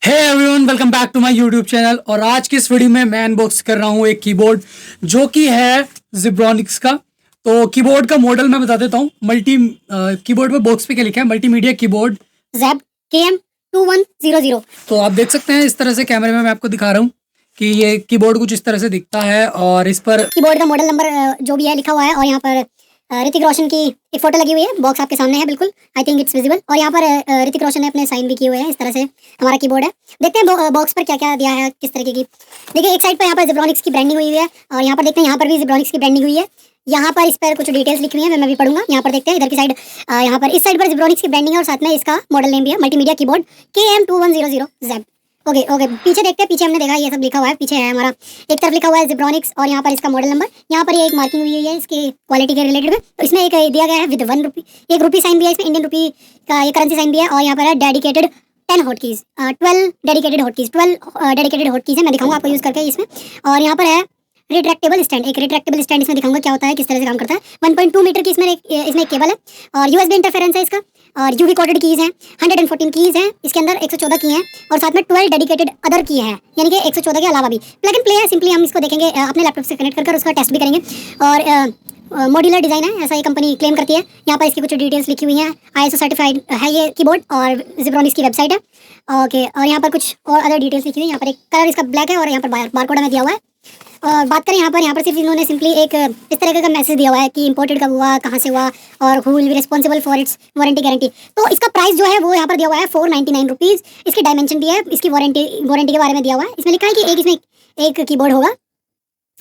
Hey everyone, welcome back to my YouTube channel. और आज की इस वीडियो में मैं अनबॉक्स कर रहा हूँ एक कीबोर्ड जो कि है ज़िब्रॉनिक्स का। तो कीबोर्ड का मॉडल मैं बता देता हूँ। कीबोर्ड पे बॉक्स पे क्या लिखा है, मल्टीमीडिया कीबोर्ड ज़ेब KM2100। तो आप देख सकते हैं इस तरह से कैमरे में मैं आपको दिखा रहा हूँ कि ये कीबोर्ड कुछ इस तरह से दिखता है। और इस पर कीबोर्ड का मॉडल नंबर जो भी है लिखा हुआ है, और यहाँ पर ऋतिक रोशन की एक फोटो लगी हुई है। बॉक्स आपके सामने है, बिल्कुल आई थिंक इट्स विजिबल। और यहाँ पर ऋतिक रोशन ने अपने साइन भी किए हुए हैं। इस तरह से हमारा कीबोर्ड है। देखते हैं बॉक्स पर क्या क्या दिया है, किस तरीके की। देखिए, एक साइड पर यहाँ पर ज़िब्रॉनिक्स की ब्रांडिंग हुई है, और यहाँ पर देखते हैं यहाँ पर भी ज़िब्रॉनिक्स की ब्रांडिंग हुई है। यहाँ पर इस पर कुछ डिटेल्स लिखी हुई है, मैं भी पढ़ूंगा। यहाँ पर देखते हैं इधर की साइड, यहाँ पर इस साइड पर ज़िब्रॉनिक्स की ब्रांडिंग है, और साथ में इसका मॉडल नेम भी है, multimedia keyboard KM2100 ज़ेब। Okay okay, पीछे देखते हैं। पीछे हमने देखा ये सब लिखा हुआ है। पीछे है हमारा, एक तरफ लिखा हुआ है ज़िब्रॉनिक्स, और यहाँ पर इसका मॉडल नंबर। यहाँ पर ये एक मार्किंग हुई है इसकी क्वालिटी के रिलेटेड में। तो इसमें एक दिया गया है विद 1 रुपी, एक रुपी साइन भी है इसमें, इंडियन रुपी का ये करेंसी साइन भी है। और यहाँ पर है dedicated 10 hotkeys, 12 dedicated hotkeys, 12 dedicated hotkeys है। मैं दिखाऊंगा आपको यूज़ करके इसमें। और यहाँ पर है रिट्रैक्टेबल स्टैंड, एक रिट्रैक्टेबल स्टैंड इसमें दिखाऊंगा क्या होता है, किस तरह से काम करता है। 1.2 मीटर की इसमें एक केबल है, और यूएसबी इंटरफेरेंस है इसका, और यूवी कोडेड कीज हैं। 114 कीज हैं इसके अंदर, 114 की हैं, और साथ में 12 डेडिकेटेड अदर की हैं, यानी कि 114 के अलावा भी। प्लग एंड प्ले है, सिंपली हम इसको देखेंगे अपने लैपटॉप से कनेक्ट कर उसका टेस्ट भी करेंगे। और मॉड्यूलर डिज़ाइन है, ऐसा ये कंपनी क्लेम करती है। यहाँ पर इसकी कुछ डिटेल्स लिखी हुई हैं। ISO सर्टिफाइड है ये कीबोर्ड, और ज़िब्रॉनिक्स की वेबसाइट है। ओके, और यहाँ पर कुछ और अदर डिटेल्स लिखी हुई है। यहाँ पर एक कलर इसका ब्लैक है, और यहाँ पर बारकोड हमें दिया हुआ है। और बात करें यहाँ पर सिर्फ इन्होंने सिंपली एक इस तरह का मैसेज दिया हुआ है कि इंपोर्टेड कब हुआ, कहाँ से हुआ, और who will be responsible for its warranty guarantee. तो इसका प्राइस जो है वो यहाँ पर दिया हुआ है 499 रुपीज़। इसकी डायमेंशन भी है, इसकी वारंटी के बारे में दिया हुआ है। इसमें लिखा है कि इसमें एक कीबोर्ड होगा।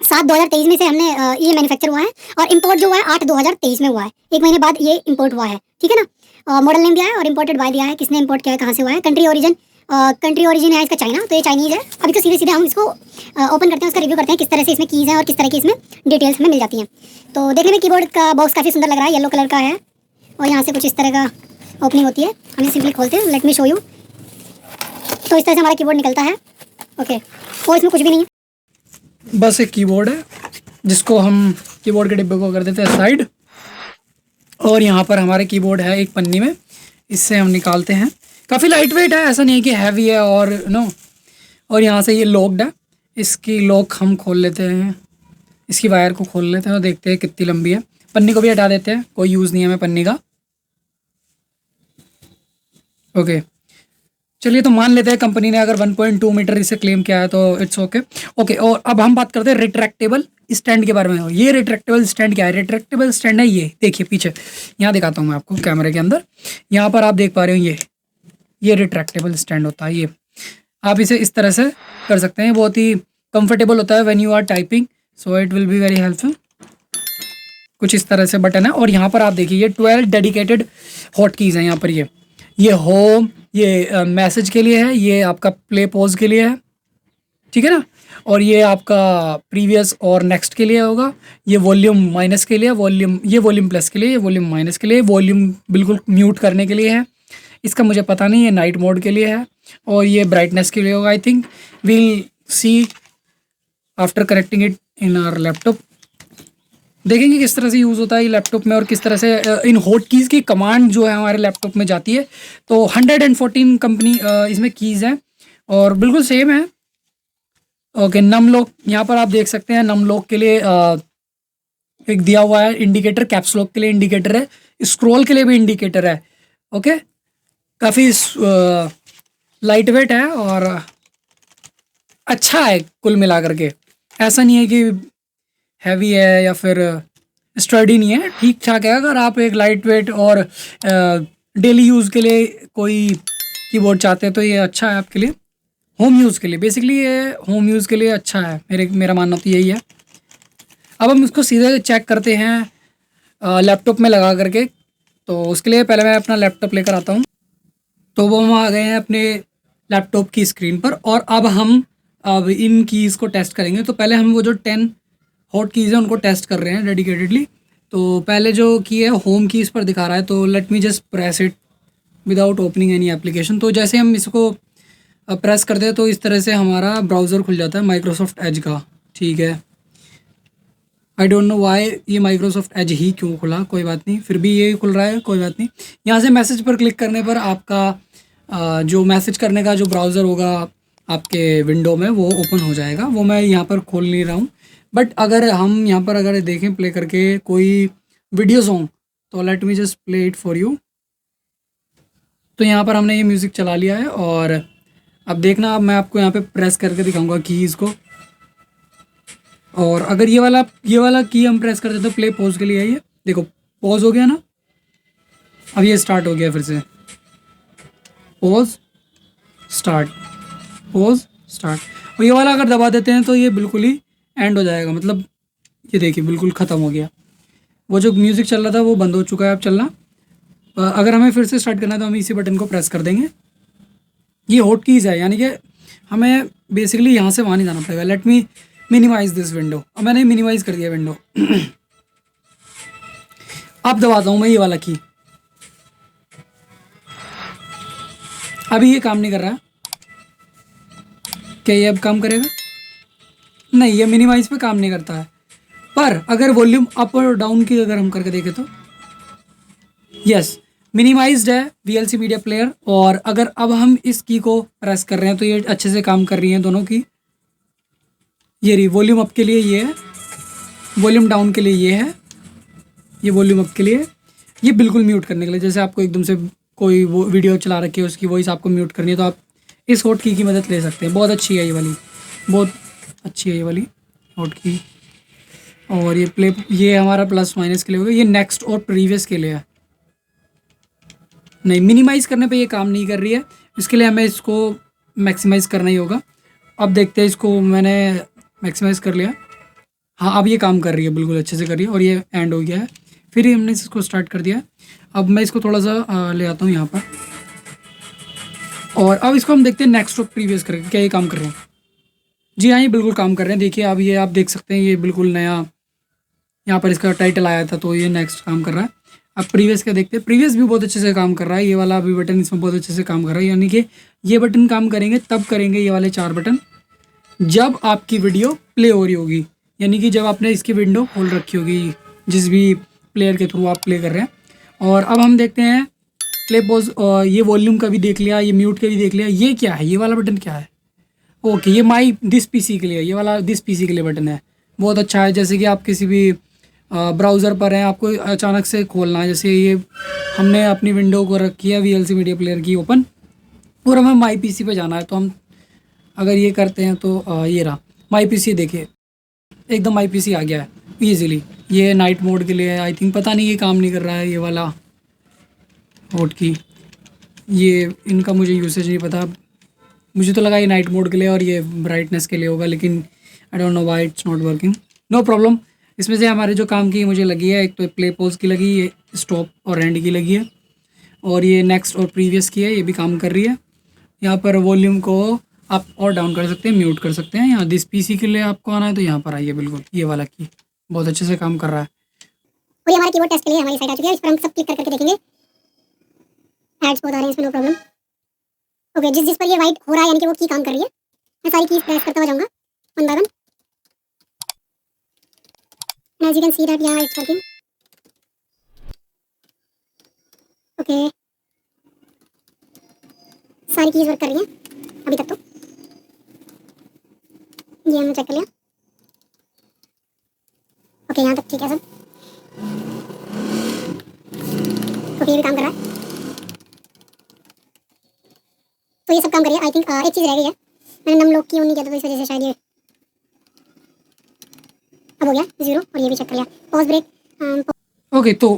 7/2023 में से हमने ये मैन्युफैक्चर हुआ है, और इंपोर्ट जो हुआ है 8/2023 में हुआ है। 1 महीने बाद ये इंपोर्ट हुआ है, ठीक है ना। मॉडल नेम दिया है, और इंपोर्टेड बाय दिया है, किसने इंपोर्ट किया है, कहाँ से हुआ है। कंट्री ओरिजिन है इसका चाइना, तो ये चाइनीज़ है। अभी तो सीधे सीधे हम इसको ओपन करते हैं, उसका रिव्यू करते हैं किस तरह से इसमें कीज़ हैं और किस तरह की इसमें डिटेल्स हमें मिल जाती हैं। तो देखने में कीबोर्ड का बॉक्स काफ़ी सुंदर लग रहा है, येलो कलर का है, और यहाँ से कुछ इस तरह का ओपनिंग होती है। हमें सिंपली खोलते हैं, लेट मी शो यू। तो इस तरह से हमारा कीबोर्ड निकलता है। ओके, और इसमें कुछ भी नहीं है, बस एक कीबोर्ड है जिसको हम कीबोर्ड के डिब्बे को कर देते हैं साइड। और यहाँ पर हमारे कीबोर्ड है एक पन्नी में, इससे हम निकालते हैं। काफ़ी लाइट वेट है, ऐसा नहीं है कि हैवी है, और और यहाँ से ये लॉक्ड है। इसकी लॉक हम खोल लेते हैं, इसकी वायर को खोल लेते हैं और देखते हैं कितनी लंबी है। पन्नी को भी हटा देते हैं, कोई यूज़ नहीं है हमें पन्नी का। ओके, चलिए तो मान लेते हैं कंपनी ने अगर 1.2 मीटर इसे क्लेम किया है तो इट्स ओके। ओके, और अब हम बात करते हैं रिट्रैक्टेबल स्टैंड के बारे में। ये रिट्रैक्टेबल स्टैंड क्या है? रिट्रैक्टेबल स्टैंड है, ये देखिए पीछे, यहाँ दिखाता हूँ मैं आपको कैमरे के अंदर। यहाँ पर आप देख पा रहे हो, ये रिट्रैक्टेबल स्टैंड होता है। ये आप इसे इस तरह से कर सकते हैं, बहुत ही कंफर्टेबल होता है when you are typing, so it will be very helpful. कुछ इस तरह से बटन है, और यहाँ पर आप देखिए ये 12 डेडिकेटेड हॉट कीज़ हैं। यहाँ पर ये होम, ये मैसेज के लिए है, ये आपका प्ले पॉज के लिए है, ठीक है ना। और ये आपका प्रीवियस और नेक्स्ट के लिए होगा। ये वॉल्यूम माइनस के लिए, ये वॉल्यूम प्लस के लिए, ये वॉल्यूम माइनस के लिए, वॉल्यूम बिल्कुल म्यूट करने के लिए है। इसका मुझे पता नहीं, ये नाइट मोड के लिए है, और ये ब्राइटनेस के लिए होगा। I think we'll see after connecting it in our laptop. देखेंगे किस तरह से यूज़ होता है ये लैपटॉप में, और किस तरह से इन हॉट कीज़ की कमांड जो है हमारे लैपटॉप में जाती है। तो 114 कंपनी इसमें कीज़ हैं, और बिल्कुल सेम है। ओके, नम लॉक यहाँ पर आप देख सकते हैं, नम लॉक के लिए एक दिया हुआ है इंडिकेटर, कैप्स लॉक के लिए इंडिकेटर है, स्क्रॉल के लिए भी इंडिकेटर है। ओके, काफ़ी लाइट वेट है और अच्छा है कुल मिला करके। ऐसा नहीं है कि हैवी है या फिर स्टर्डी नहीं है, ठीक ठाक है। अगर आप एक लाइट वेट और डेली यूज़ के लिए कोई कीबोर्ड चाहते हैं तो ये अच्छा है आपके लिए। होम यूज़ के लिए, बेसिकली ये होम यूज़ के लिए अच्छा है, मेरा मानना तो यही है। अब हम इसको सीधे चेक करते हैं लैपटॉप में लगा करके। तो उसके लिए पहले मैं अपना लैपटॉप लेकर आता हूँ। तो वो हम आ गए हैं अपने लैपटॉप की स्क्रीन पर, और अब इन कीज़ को टेस्ट करेंगे। तो पहले हम वो जो 10 हॉट कीज़ हैं उनको टेस्ट कर रहे हैं डेडिकेटेडली। तो पहले जो की है होम कीज़ पर दिखा रहा है, तो let me just press it without opening any application. तो जैसे हम इसको प्रेस करते हैं तो इस तरह से हमारा ब्राउज़र खुल जाता है माइक्रोसॉफ्ट एज का, ठीक है। आई डोंट नो वाई ये माइक्रोसॉफ्ट एज ही क्यों खुला, कोई बात नहीं, फिर भी ये खुल रहा है, कोई बात नहीं। यहाँ से मैसेज पर क्लिक करने पर आपका जो मैसेज करने का जो ब्राउज़र होगा आपके विंडो में वो ओपन हो जाएगा। वो मैं यहाँ पर खोल नहीं रहा हूँ, बट अगर हम यहाँ पर अगर देखें प्ले करके कोई वीडियो सॉन्ग, तो let me just play it for you. तो यहाँ पर हमने ये म्यूज़िक चला लिया है और अब देखना, अब मैं आपको यहाँ पे प्रेस करके दिखाऊंगा कीज़ को। और अगर ये वाला की हम प्रेस करते तो प्ले पॉज के लिए है, ये देखो पॉज हो गया ना। अब ये स्टार्ट हो गया फिर से, पॉज स्टार्ट, पॉज स्टार्ट। और ये वाला अगर दबा देते हैं तो ये बिल्कुल ही एंड हो जाएगा, मतलब ये देखिए बिल्कुल ख़त्म हो गया। वो जो म्यूज़िक चल रहा था वो बंद हो चुका है अब चलना। अगर हमें फिर से स्टार्ट करना है तो हम इसी बटन को प्रेस कर देंगे। ये हॉट कीज़ है, यानी कि हमें बेसिकली यहाँ से वहाँ नहीं जाना पड़ेगा। Let me minimise this window. अब मैंने मिनिमाइज कर दिया विंडो। अब दबाता हूँ मैं ये वाला की, अभी ये काम नहीं कर रहा। क्या ये अब काम करेगा? नहीं, ये मिनिमाइज पे काम नहीं करता है। पर अगर वॉल्यूम अप और डाउन की अगर हम करके देखें तो यस, मिनिमाइज्ड है VLC मीडिया प्लेयर। और अगर अब हम इस की को प्रेस कर रहे हैं तो ये अच्छे से काम कर रही हैं दोनों की। ये रही वॉल्यूम अप के लिए ये है, वॉल्यूम डाउन के लिए ये है, ये वॉल्यूम अप के लिए, ये बिल्कुल म्यूट करने के लिए। जैसे आपको एकदम से कोई वो वीडियो चला रखी है उसकी वॉइस आपको म्यूट करनी है तो आप इस हॉट की मदद ले सकते हैं। बहुत अच्छी है ये वाली, बहुत अच्छी है ये वाली हॉट की। और ये प्ले, ये हमारा प्लस माइनस के लिए होगा, ये नेक्स्ट और प्रीवियस के लिए है। नहीं, मिनिमाइज़ करने पे ये काम नहीं कर रही है, इसके लिए हमें इसको मैक्सिमाइज़ करना ही होगा। अब देखते हैं, इसको मैंने मैक्सिमाइज़ कर लिया। हाँ, अब ये काम कर रही है, बिल्कुल अच्छे से कर रही है और ये एंड हो गया है। फिर ही हमने इसको स्टार्ट कर दिया। अब मैं इसको थोड़ा सा ले आता हूँ यहाँ पर और अब इसको हम देखते हैं नेक्स्ट और प्रीवियस करके क्या ये काम कर रहे हैं। जी हाँ, ये बिल्कुल काम कर रहे हैं। देखिए अब ये आप देख सकते हैं, ये बिल्कुल नया यहाँ पर इसका टाइटल आया था तो ये नेक्स्ट काम कर रहा है। अब प्रीवियस का देखते हैं, प्रीवियस भी बहुत अच्छे से काम कर रहा है। ये वाला अभी बटन इसमें बहुत अच्छे से काम कर रहा है, यानी कि ये बटन काम करेंगे तब करेंगे ये वाले 4 बटन जब आपकी वीडियो प्ले हो रही होगी, यानी कि जब आपने इसकी विंडो खोल रखी होगी जिस भी प्लेयर के थ्रू आप प्ले कर रहे हैं। और अब हम देखते हैं प्ले पॉज, ये वॉल्यूम का भी देख लिया, ये म्यूट का भी देख लिया। ये क्या है, ये वाला बटन क्या है? ओके, ये माई दिस पीसी के लिए, ये वाला दिस पीसी के लिए बटन है। बहुत अच्छा है, जैसे कि आप किसी भी ब्राउज़र पर हैं, आपको अचानक से खोलना है, जैसे ये हमने अपनी विंडो को रखी है VLC मीडिया प्लेयर की ओपन और हमें माई पीसी पे जाना है, तो हम अगर ये करते हैं तो ये रहा माई पीसी। देखिए एकदम माई पीसी आ गया है ईजिली। ये नाइट मोड के लिए आई थिंक, पता नहीं ये काम नहीं कर रहा है ये वाला हॉट की, ये इनका मुझे यूसेज नहीं पता। मुझे तो लगा ये नाइट मोड के लिए और ये ब्राइटनेस के लिए होगा, लेकिन I don't know why it's not working. No problem. इसमें से हमारे जो काम की मुझे लगी है, एक तो प्ले पॉज की लगी, ये स्टॉप और एंड की लगी है, और ये नेक्स्ट और प्रीवियस की है, ये भी काम कर रही है। यहाँ पर वॉल्यूम को अप और डाउन कर सकते हैं, म्यूट कर सकते हैं। यहाँ दिस पीसी के लिए आपको आना है तो यहाँ पर आइए, बिल्कुल ये वाला की बहुत अच्छे से काम कर रहा है। और ये हमारा कीबोर्ड टेस्ट के लिए हमारी साइट आ चुकी है, इस पर हम सब क्लिक करके देखेंगे। एड्स बहुत आ रहे हैं इसमें, नो प्रॉब्लम। ओके, जिस पर ये वाइट हो रहा है यानी कि वो की काम कर रही है। मैं सारी कीज प्रेस करता हुआ जाऊंगा one by one. As you can see that या इट्स वर्किंग। ओके, सारी कीज वर्क कर रही हैं अभी तक तो। ये हमने चेक कर लिया। ओके, यहाँ तक ठीक है सब। ओके, ये भी काम कर रहा है, तो ये सब काम करिए। आई थिंक एक चीज़ रह गई है, मैंने नम लॉक की ऑन नहीं किया था तो इस वजह से शायद ये अब हो गया 0। और ये भी चेक कर लिया। Pause break. ओके, तो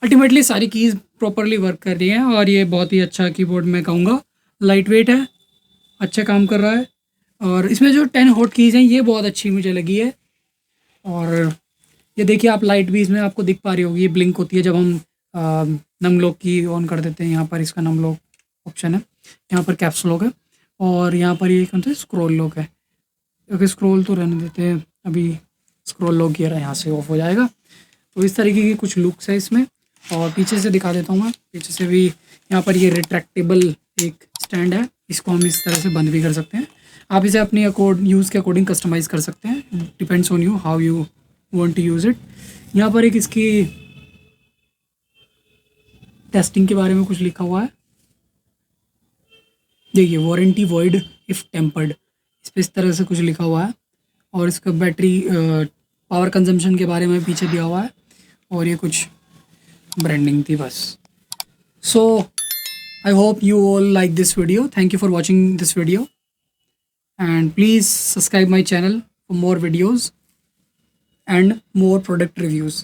अल्टीमेटली सारी कीज़ प्रॉपरली वर्क कर रही हैं और ये बहुत ही अच्छा कीबोर्ड मैं कहूँगा। लाइट वेट है, अच्छा काम कर रहा है। और इसमें जो 10 हॉट कीज़ हैं ये बहुत अच्छी मुझे लगी है। और ये देखिए आप लाइट भी इसमें आपको दिख पा रही होगी, ये ब्लिंक होती है जब हम नम लॉक की ऑन कर देते हैं। यहाँ पर इसका नम लॉक ऑप्शन है, यहाँ पर कैप्स लॉक है और यहाँ पर ये कौन सा स्क्रॉल लॉक है। ओके, स्क्रॉल तो रहने देते हैं, अभी स्क्रॉल लॉक किया यहाँ से ऑफ हो जाएगा। तो इस तरीके की कुछ लुक्स है इसमें। और पीछे से दिखा देता हूँ मैं, पीछे से भी यहाँ पर ये रिट्रैक्टेबल एक स्टैंड है, इसको हम इस तरह से बंद भी कर सकते हैं। आप इसे अपनी यूज़ के अकॉर्डिंग कस्टमाइज़ कर सकते हैं, depends on you how you want to use it. यहाँ पर एक इसकी टेस्टिंग के बारे में कुछ लिखा हुआ है। देखिए वारंटी वॉइड इफ़ टेम्पर्ड, इस पे इस तरह से कुछ लिखा हुआ है और इसका बैटरी पावर कंजम्पशन के बारे में पीछे दिया हुआ है और ये कुछ ब्रांडिंग थी बस. सो I hope you all like this video. Thank you for watching this video and please subscribe my channel for more videos and more product reviews.